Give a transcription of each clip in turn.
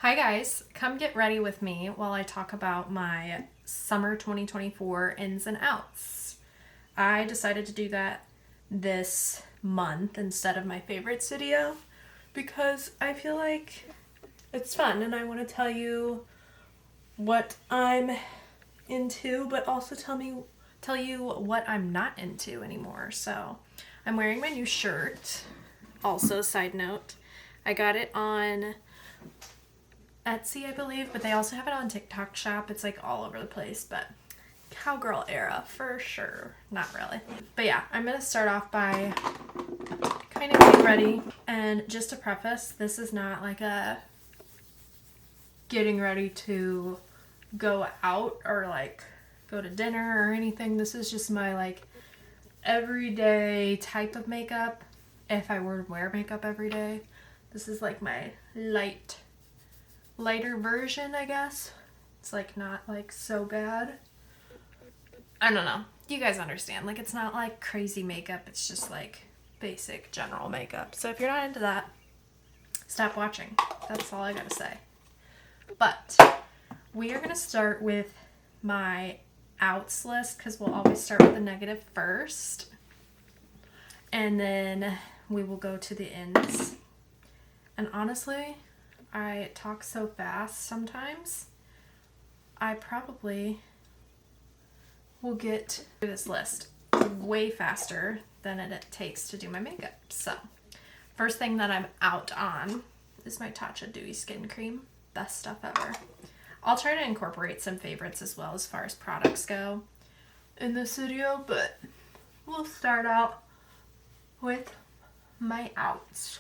Hi guys, come get ready with me while I talk about my summer 2024 ins and outs. I decided to do that this month instead of my favorites video because I feel like it's fun and I want to tell you what I'm into, but also tell you what I'm not into anymore. So I'm wearing my new shirt. Also, side note, I got it on Etsy, I believe, but they also have it on TikTok shop. It's like all over the place, but cowgirl era for sure. Not really. But yeah, I'm gonna start off by kind of getting ready. And just to preface, this is not like a getting ready to go out or like go to dinner or anything. This is just my like everyday type of makeup. If I were to wear makeup every day, this is like my lighter version, I guess. It's like not like so bad. I don't know. You guys understand. Like it's not like crazy makeup. It's just like basic general makeup. So if you're not into that, stop watching. That's all I gotta say. But we are gonna start with my outs list because we'll always start with the negative first. And then we will go to the ins. And honestly, I talk so fast sometimes, I probably will get through this list way faster than it takes to do my makeup. So, first thing that I'm out on is my Tatcha Dewy Skin Cream. Best stuff ever. I'll try to incorporate some favorites as well as far as products go in this video, but we'll start out with my outs.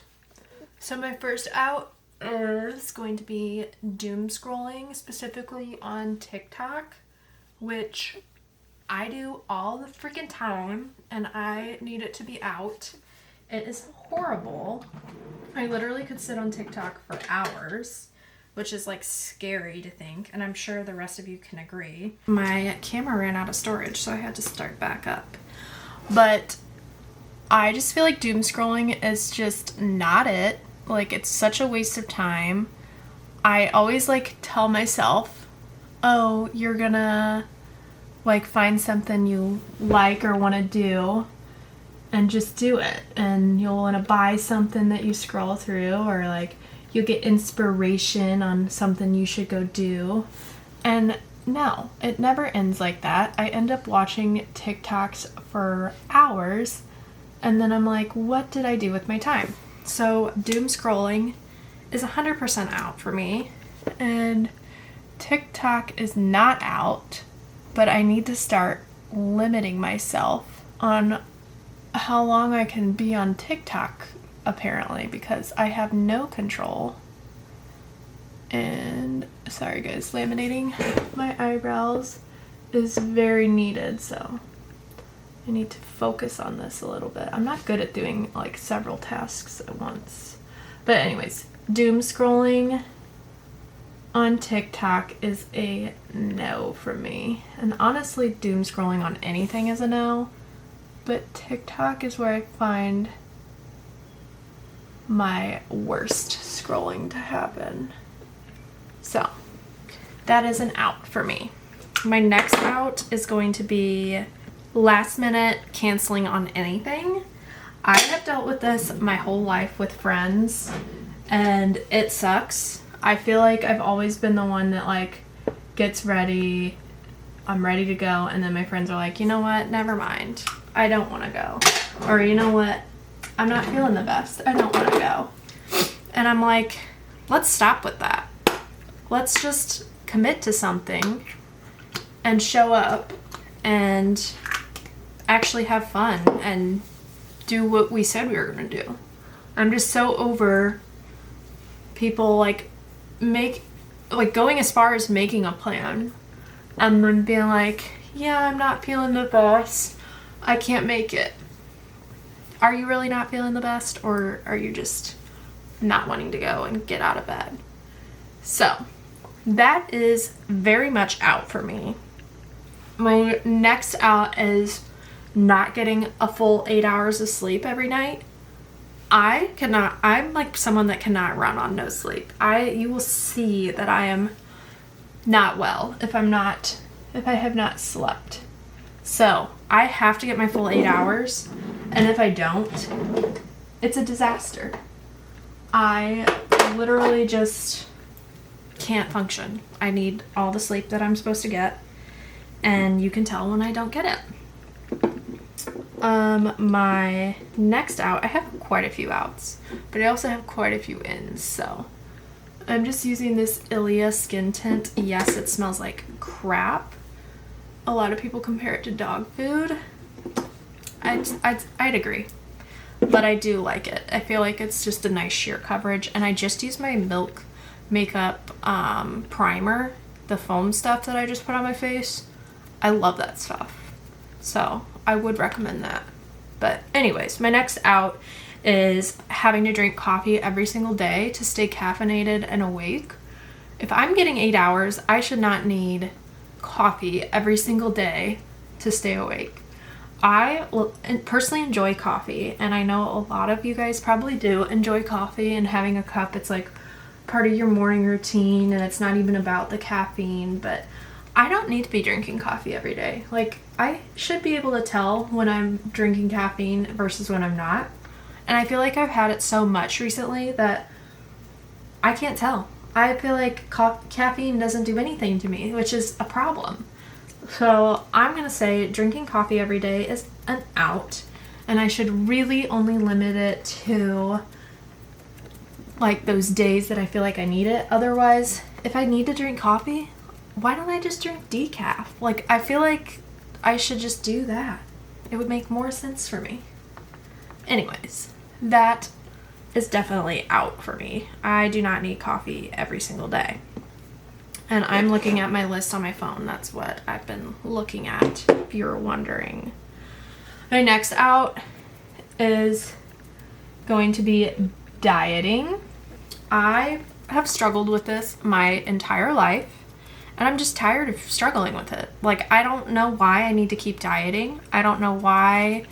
So my first out is going to be doom scrolling, specifically on TikTok, which I do all the freaking time and I need it to be out. It is horrible. I literally could sit on TikTok for hours, which is like scary to think, and I'm sure the rest of you can agree. My camera ran out of storage, so I had to start back up. But I just feel like doom scrolling is just not it. Like, it's such a waste of time. I always, like, tell myself, oh, you're gonna, like, find something you like or want to do and just do it. And you'll want to buy something that you scroll through, or, like, you'll get inspiration on something you should go do. And no, it never ends like that. I end up watching TikToks for hours, and then I'm like, what did I do with my time? So doom scrolling is 100% out for me, and TikTok is not out, but I need to start limiting myself on how long I can be on TikTok, apparently, because I have no control. And sorry guys, laminating my eyebrows is very needed, so I need to focus on this a little bit. I'm not good at doing like several tasks at once. But anyways, doom scrolling on TikTok is a no for me. And honestly, doom scrolling on anything is a no. But TikTok is where I find my worst scrolling to happen. So that is an out for me. My next out is going to be last minute canceling on anything. I have dealt with this my whole life with friends, and it sucks. I feel like I've always been the one that like gets ready, I'm ready to go, and then my friends are like, you know what, never mind, I don't want to go. Or you know what, I'm not feeling the best, I don't want to go. And I'm like, let's stop with that. Let's just commit to something and show up and actually have fun and do what we said we were gonna do. I'm just so over people like going as far as making a plan and then being like, yeah, I'm not feeling the best, I can't make it. Are you really not feeling the best, or are you just not wanting to go and get out of bed? So that is very much out for me. My next out is not getting a full 8 hours of sleep every night. I'm like someone that cannot run on no sleep. You will see that I am not well if I have not slept. So I have to get my full 8 hours, and if I don't, it's a disaster. I literally just can't function. I need all the sleep that I'm supposed to get, and you can tell when I don't get it. My next out, I have quite a few outs, but I also have quite a few ins, so I'm just using this Ilia skin tint. Yes, it smells like crap. A lot of people compare it to dog food. I'd agree, but I do like it. I feel like it's just a nice sheer coverage, and I just use my Milk Makeup primer, the foam stuff that I just put on my face. I love that stuff, so I would recommend that. But anyways, my next out is having to drink coffee every single day to stay caffeinated and awake. If I'm getting 8 hours, I should not need coffee every single day to stay awake. I personally enjoy coffee, and I know a lot of you guys probably do enjoy coffee, and having a cup, it's like part of your morning routine, and it's not even about the caffeine, but I don't need to be drinking coffee every day. Like, I should be able to tell when I'm drinking caffeine versus when I'm not. And I feel like I've had it so much recently that I can't tell. I feel like caffeine doesn't do anything to me, which is a problem. So I'm going to say drinking coffee every day is an out. And I should really only limit it to like those days that I feel like I need it. Otherwise, if I need to drink coffee, why don't I just drink decaf? Like, I feel like I should just do that. It would make more sense for me. Anyways, that is definitely out for me. I do not need coffee every single day. And I'm looking at my list on my phone. That's what I've been looking at, if you're wondering. My next out is going to be dieting. I have struggled with this my entire life, and I'm just tired of struggling with it. Like, I don't know why I need to keep dieting. I don't know why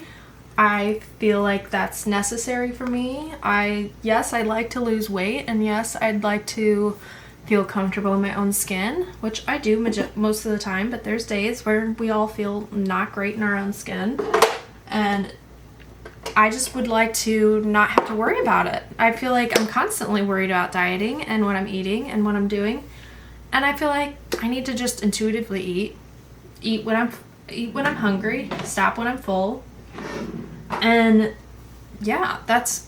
I feel like that's necessary for me. Yes, I'd like to lose weight, and yes, I'd like to feel comfortable in my own skin, which I do most of the time, but there's days where we all feel not great in our own skin, and I just would like to not have to worry about it. I feel like I'm constantly worried about dieting and what I'm eating and what I'm doing, and I feel like I need to just intuitively eat when I'm hungry, stop when I'm full. And yeah,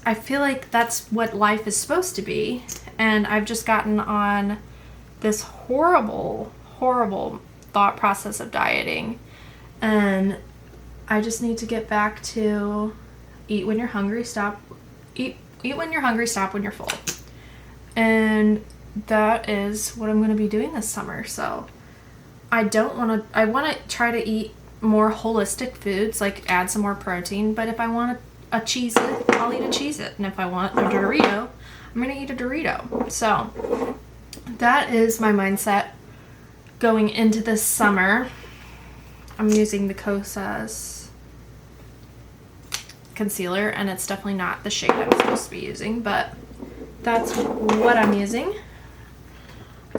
I feel like that's what life is supposed to be. And I've just gotten on this horrible thought process of dieting. And I just need to get back to eat when you're hungry, eat when you're hungry, stop when you're full. And that is what I'm going to be doing this summer. So I want to try to eat more holistic foods, like add some more protein, but if I want a Cheez-It, I'll eat a Cheez-It, and if I want a Dorito, I'm gonna eat a Dorito. So that is my mindset going into this summer. I'm using the Kosas concealer, and it's definitely not the shade I'm supposed to be using, but that's what I'm using.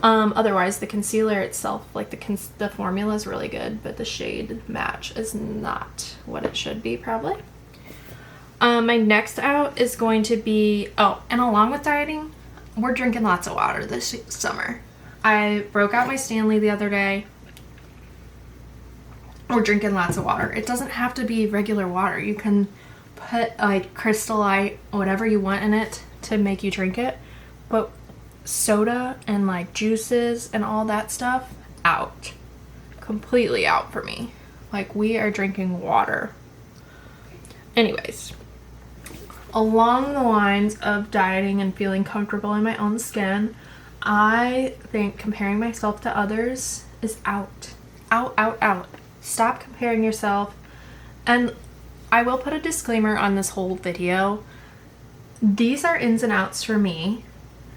Otherwise, the concealer itself, like the formula is really good, but the shade match is not what it should be, probably. My next out is going to be, and along with dieting, we're drinking lots of water this summer. I broke out my Stanley the other day. We're drinking lots of water. It doesn't have to be regular water. You can put like Crystal Light, whatever you want in it to make you drink it, but soda and like juices and all that stuff, out. Completely out for me. Like, we are drinking water. Anyways, along the lines of dieting and feeling comfortable in my own skin, I think comparing myself to others is out. Out. Stop comparing yourself. And I will put a disclaimer on this whole video. These are ins and outs for me.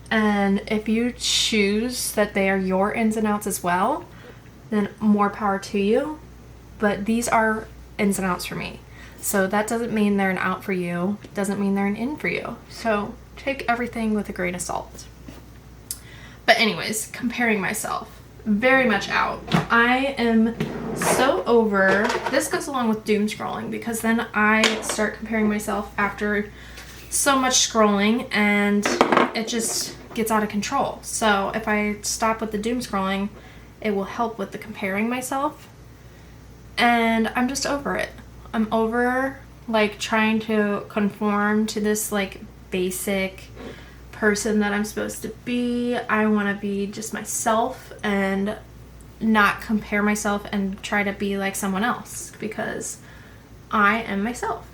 And if you choose that they are your ins and outs as well, then more power to you. But these are ins and outs for me. So that doesn't mean they're an out for you. Doesn't mean they're an in for you. So take everything with a grain of salt. But anyways, comparing myself. Very much out. I am so over. This goes along with doom scrolling because then I start comparing myself after so much scrolling and it just gets out of control. So if I stop with the doom scrolling, it will help with the comparing myself. And I'm just over it. I'm over like trying to conform to this like basic person that I'm supposed to be. I want to be just myself and not compare myself and try to be like someone else because I am myself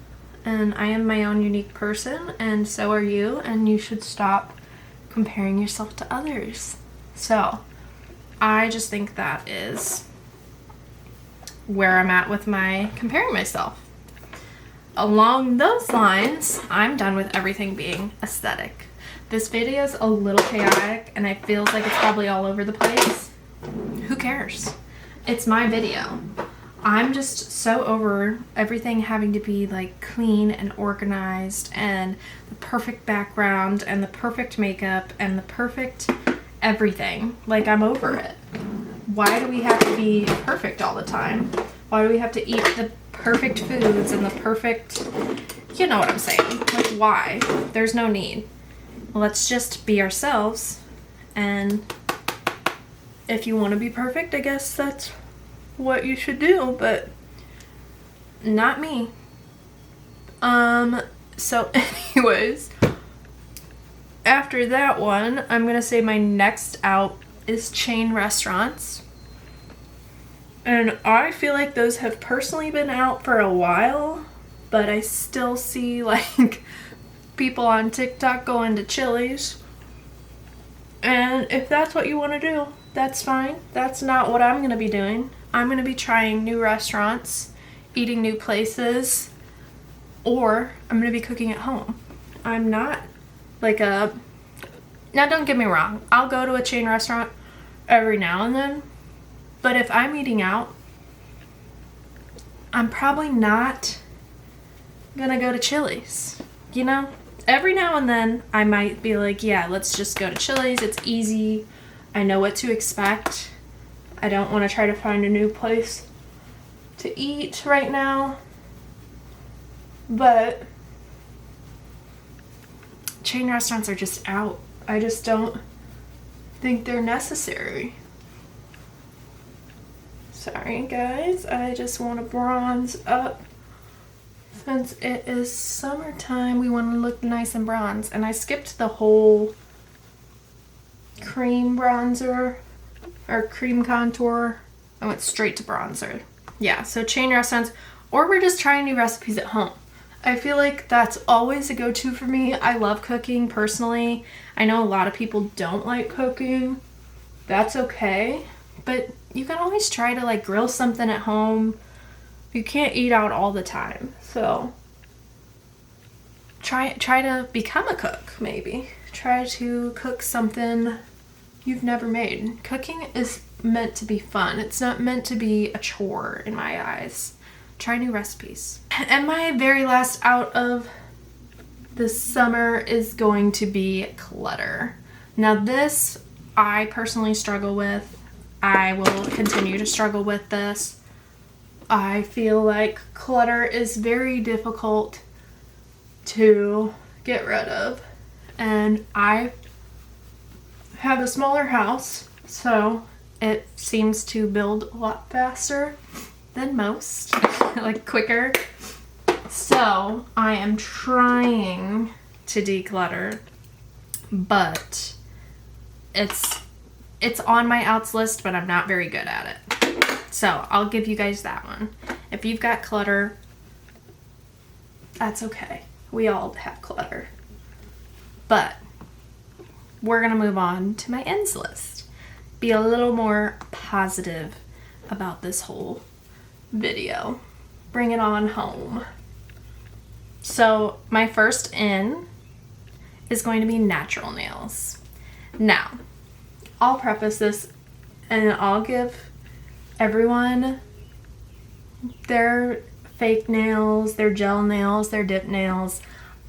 and I am my own unique person and so are you, and you should stop comparing yourself to others. So I just think that is where I'm at with my comparing myself. Along those lines, I'm done with everything being aesthetic. This video is a little chaotic and it feels like it's probably all over the place. Who cares? It's my video. I'm just so over everything having to be like clean and organized and the perfect background and the perfect makeup and the perfect everything. Like, I'm over it. Why do we have to be perfect all the time? Why do we have to eat the perfect foods and the perfect, you know what I'm saying? Like, why? There's no need. Let's just be ourselves, and if you want to be perfect, I guess that's what you should do, but not me. So anyways, after that one, I'm gonna say my next out is chain restaurants. And I feel like those have personally been out for a while, but I still see like people on TikTok going to Chili's. And if that's what you want to do, that's fine. That's not what I'm going to be doing. I'm going to be trying new restaurants, eating new places, or I'm going to be cooking at home. I'm not like a... Now, don't get me wrong. I'll go to a chain restaurant every now and then. But if I'm eating out, I'm probably not going to go to Chili's. You know? Every now and then, I might be like, yeah, let's just go to Chili's. It's easy. I know what to expect. I don't want to try to find a new place to eat right now. But chain restaurants are just out. I just don't think they're necessary. Sorry, guys. I just want to bronze up. Since it is summertime, we want to look nice and bronze. And I skipped the whole cream bronzer or cream contour. I went straight to bronzer. Yeah, so chain restaurants, or we're just trying new recipes at home. I feel like that's always a go-to for me. I love cooking personally. I know a lot of people don't like cooking. That's okay. But you can always try to like grill something at home. You can't eat out all the time. So try to become a cook, maybe. Try to cook something you've never made. Cooking is meant to be fun. It's not meant to be a chore in my eyes. Try new recipes. And my very last out of the summer is going to be clutter. Now this I personally struggle with. I will continue to struggle with this. I feel like clutter is very difficult to get rid of. And I have a smaller house, so it seems to build a lot faster than most, like quicker. So I am trying to declutter, but it's on my outs list, but I'm not very good at it. So I'll give you guys that one. If you've got clutter, that's okay. We all have clutter. But we're going to move on to my ends list. Be a little more positive about this whole video. Bring it on home. So my first in is going to be natural nails. Now, I'll preface this and I'll give everyone their fake nails, they're gel nails, they're dip nails.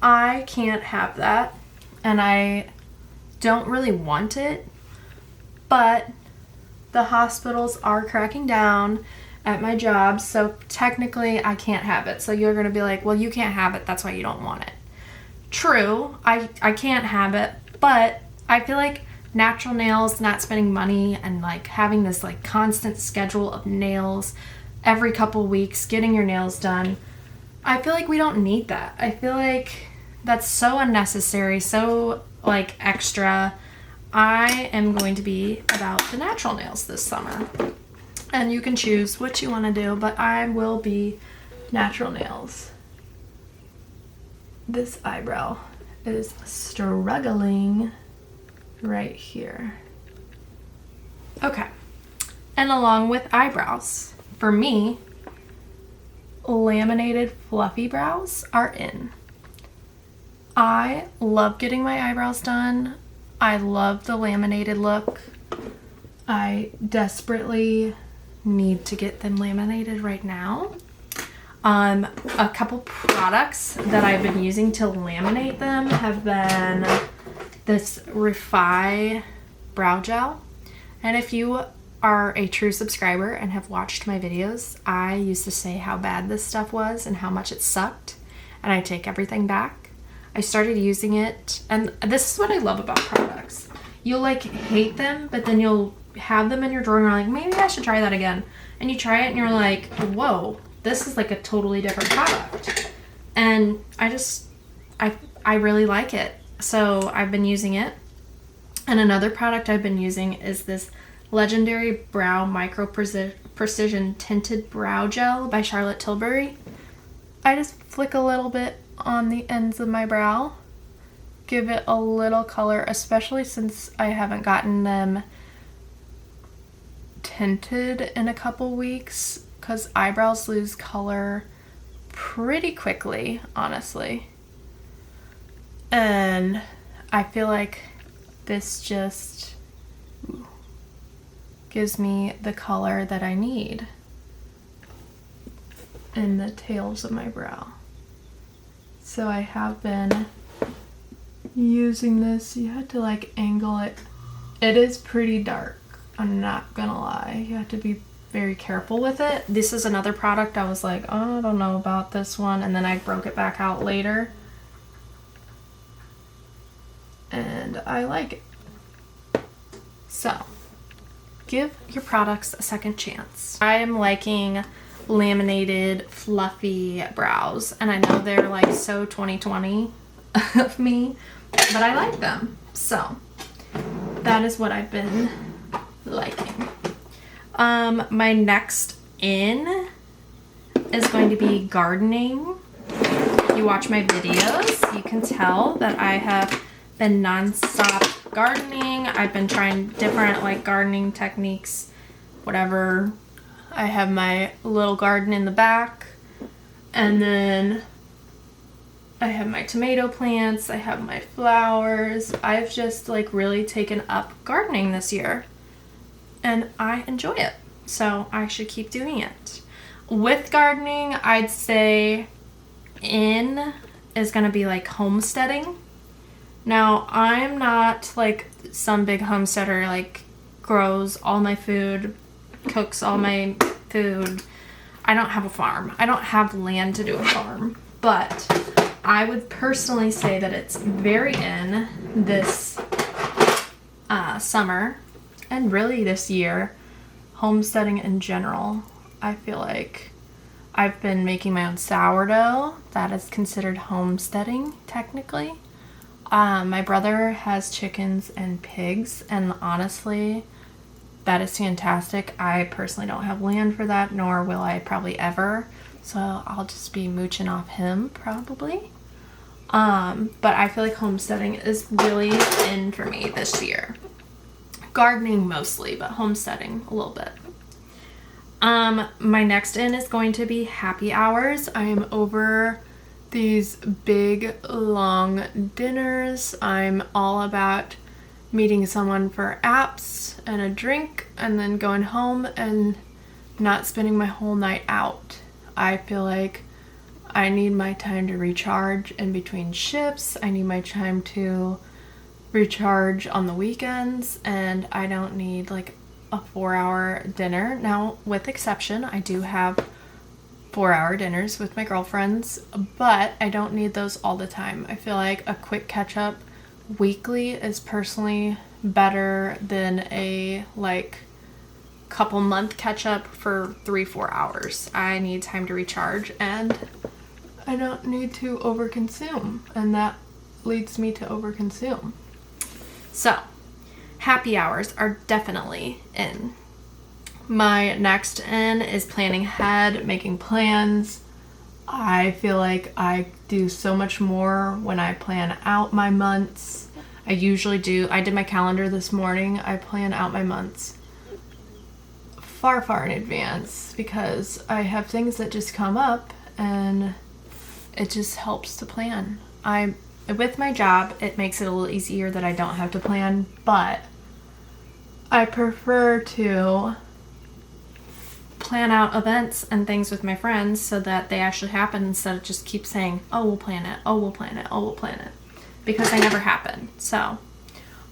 I can't have that, and I don't really want it, but the hospitals are cracking down at my job, so technically I can't have it. So you're gonna be like, well, you can't have it, that's why you don't want it. True, I can't have it, but I feel like natural nails, not spending money, and like having this like constant schedule of nails every couple weeks, getting your nails done, I feel like we don't need that. I feel like that's so unnecessary, so like extra. I am going to be about the natural nails this summer. And you can choose what you want to do, but I will be natural nails. This eyebrow is struggling right here. Okay. And along with eyebrows, for me, laminated fluffy brows are in. I love getting my eyebrows done. I love the laminated look. I desperately need to get them laminated right now. A couple products that I've been using to laminate them have been this Refi brow gel. And if you are a true subscriber and have watched my videos, I used to say how bad this stuff was and how much it sucked, and I take everything back. I started using it, and this is what I love about products. You'll like hate them, but then you'll have them in your drawer and you're like, maybe I should try that again. And you try it and you're like, whoa, this is like a totally different product. And I really like it. So I've been using it. And another product I've been using is this Legendary Brow Micro Precision Tinted Brow Gel by Charlotte Tilbury. I just flick a little bit on the ends of my brow, give it a little color, especially since I haven't gotten them tinted in a couple weeks, because eyebrows lose color pretty quickly, honestly. And I feel like this just gives me the color that I need in the tails of my brow. So I have been using this. You have to like angle it. It is pretty dark, I'm not gonna lie. You have to be very careful with it. This is another product I was like, oh, I don't know about this one, and then I broke it back out later. And I like it. So, give your products a second chance. I am liking laminated fluffy brows, and I know they're like so 2020 of me, but I like them. So, that is what I've been liking. My next in is going to be gardening. If you watch my videos, you can tell that I have been non-stop gardening. I've been trying different like gardening techniques, whatever. I have my little garden in the back, and then I have my tomato plants, I have my flowers. I've just like really taken up gardening this year, and I enjoy it, so I should keep doing it. With gardening, I'd say in is gonna be like homesteading. Now, I'm not like some big homesteader, like grows all my food, cooks all my food. I don't have a farm. I don't have land to do a farm, but I would personally say that it's very in this summer, and really this year, homesteading in general. I feel like I've been making my own sourdough. That is considered homesteading, technically. My brother has chickens and pigs, and honestly, that is fantastic. I personally don't have land for that, nor will I probably ever. So I'll just be mooching off him, probably. But I feel like homesteading is really in for me this year. Gardening mostly, but homesteading a little bit. My next in is going to be happy hours. I am over these big, long dinners. I'm all about meeting someone for apps and a drink, and then going home and not spending my whole night out. I feel like I need my time to recharge in between shifts. I need my time to recharge on the weekends, and I don't need like a 4-hour dinner. Now, with exception, I do have 4-hour dinners with my girlfriends, but I don't need those all the time. I feel like a quick catch up weekly is personally better than a like couple month catch up for 3-4 hours. I need time to recharge, and I don't need to overconsume, and that leads me to overconsume. So happy hours are definitely in. My next in is planning ahead, making plans. I feel like I do so much more when I plan out my months. I did my calendar this morning. I plan out my months far in advance because I have things that just come up, and it just helps to plan. With my job, it makes it a little easier that I don't have to plan, but I prefer to plan out events and things with my friends so that they actually happen instead of just keep saying, oh, we'll plan it, oh, we'll plan it, oh, we'll plan it, because they never happen. So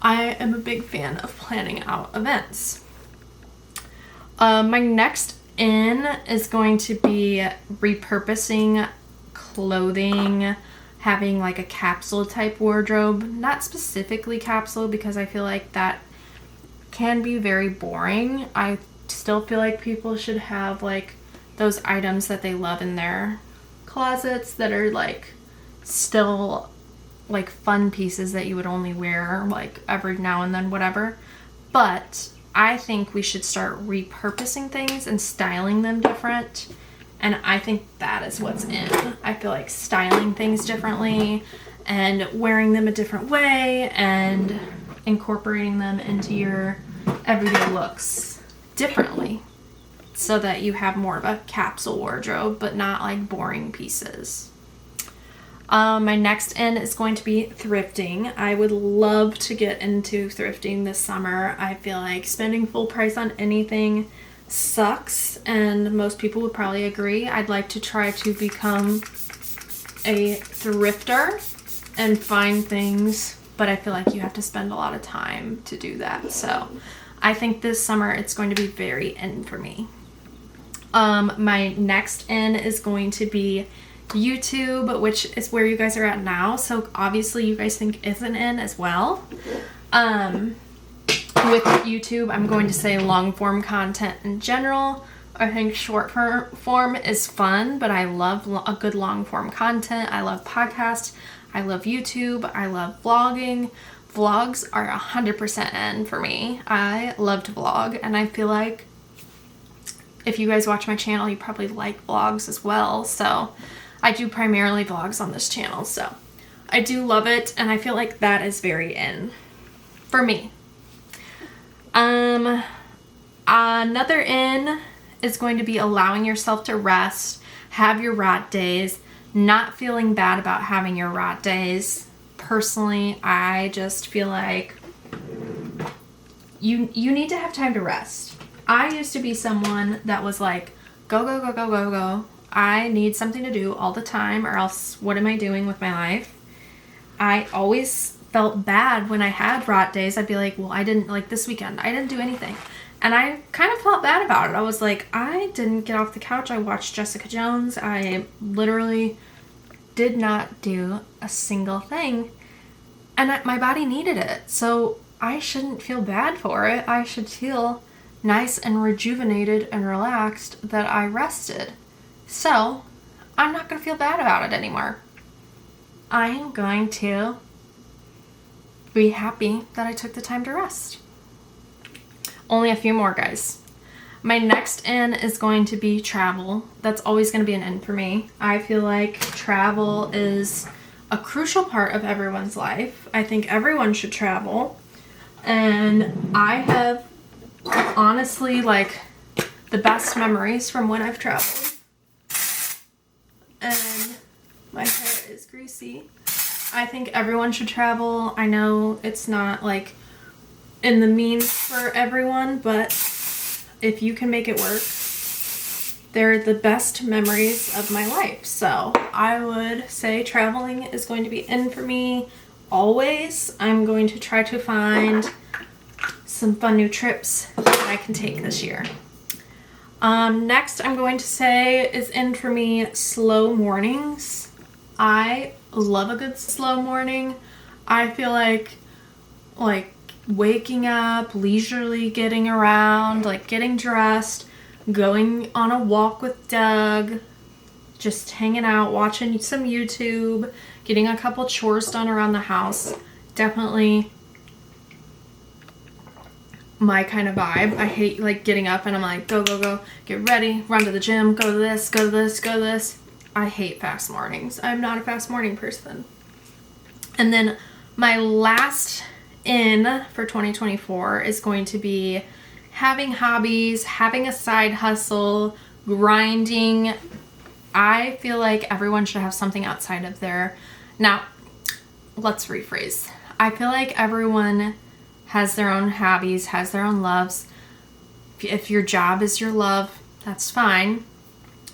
I am a big fan of planning out events. My next in is going to be repurposing clothing, having like a capsule type wardrobe. Not specifically capsule, because I feel like that can be very boring. I still feel like people should have like those items that they love in their closets that are like still like fun pieces that you would only wear like every now and then, whatever. But I think we should start repurposing things and styling them different. And I think that is what's in. I feel like styling things differently and wearing them a different way and incorporating them into your everyday looks differently so that you have more of a capsule wardrobe, but not like boring pieces. My next in is going to be thrifting. I would love to get into thrifting this summer. I feel like spending full price on anything sucks, and most people would probably agree. I'd like to try to become a thrifter and find things, but I feel like you have to spend a lot of time to do that. So I think this summer it's going to be very in for me. My next in is going to be YouTube, which is where you guys are at now. So obviously you guys think isn't in as well. With YouTube, I'm going to say long form content in general. I think short form is fun, but I love a good long form content. I love podcasts. I love YouTube. I love vlogging. Vlogs are 100% in for me. I love to vlog, and I feel like if you guys watch my channel, you probably like vlogs as well. So I do primarily vlogs on this channel, so I do love it, and I feel like that is very in for me. Another in is going to be allowing yourself to rest, have your rot days, not feeling bad about having your rot days. Personally, I just feel like you need to have time to rest. I used to be someone that was like, go. I need something to do all the time, or else what am I doing with my life? I always felt bad when I had rot days. I'd be like, well, I didn't, like this weekend, I didn't do anything. And I kind of felt bad about it. I was like, I didn't get off the couch. I watched Jessica Jones. I literally did not do a single thing. And my body needed it. So I shouldn't feel bad for it. I should feel nice and rejuvenated and relaxed that I rested. So I'm not going to feel bad about it anymore. I am going to be happy that I took the time to rest. Only a few more, guys. My next in is going to be travel. That's always going to be an in for me. I feel like travel is a crucial part of everyone's life. I think everyone should travel. And I have honestly like the best memories from when I've traveled. And my hair is greasy. I think everyone should travel. I know it's not like in the means for everyone, but if you can make it work, they're the best memories of my life. So I would say traveling is going to be in for me always. I'm going to try to find some fun new trips that I can take this year. Next I'm going to say is in for me slow mornings. I love a good slow morning. I feel like waking up, leisurely getting around, like getting dressed, going on a walk with Doug, just hanging out, watching some YouTube, getting a couple chores done around the house. Definitely my kind of vibe. I hate like getting up and I'm like, go, go, go, get ready, run to the gym, go to this, go to this, go to this. I hate fast mornings. I'm not a fast morning person. And then my last in for 2024 is going to be having hobbies, having a side hustle, grinding. I feel like everyone should have something outside of their... Now, let's rephrase. I feel like everyone has their own hobbies, has their own loves. If your job is your love, that's fine.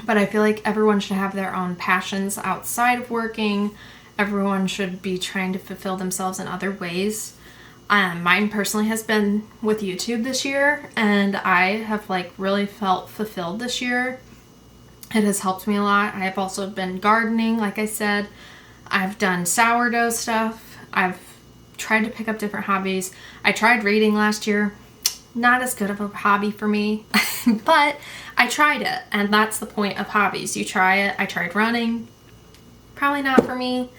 But I feel like everyone should have their own passions outside of working. Everyone should be trying to fulfill themselves in other ways. Mine personally has been with YouTube this year, and I have like really felt fulfilled this year. It has helped me a lot. I have also been gardening, like I said. I've done sourdough stuff. I've tried to pick up different hobbies. I tried reading last year. Not as good of a hobby for me, but I tried it, and that's the point of hobbies. You try it. I tried running. Probably not for me.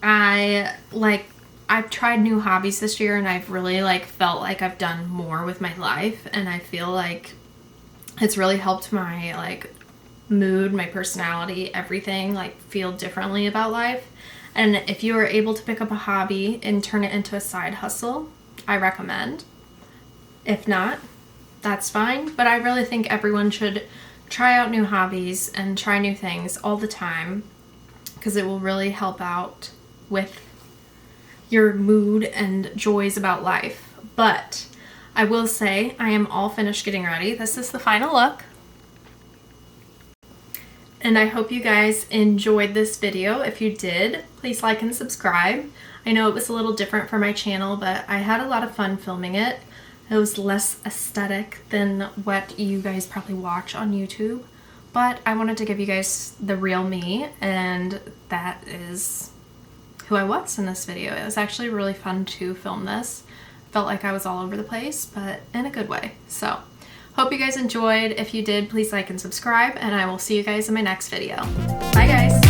I've tried new hobbies this year, and I've really like felt like I've done more with my life, and I feel like it's really helped my like mood, my personality, everything, like feel differently about life. And if you are able to pick up a hobby and turn it into a side hustle, I recommend. If not, that's fine. But I really think everyone should try out new hobbies and try new things all the time, because it will really help out with your mood and joys about life. But I will say I am all finished getting ready. This is the final look. And I hope you guys enjoyed this video. If you did, please like and subscribe. I know it was a little different for my channel, but I had a lot of fun filming it. It was less aesthetic than what you guys probably watch on YouTube. But I wanted to give you guys the real me, and that is who I was in this video. It was actually really fun to film this. Felt like I was all over the place, but in a good way. So, hope you guys enjoyed. If you did, please like and subscribe, and I will see you guys in my next video. Bye guys!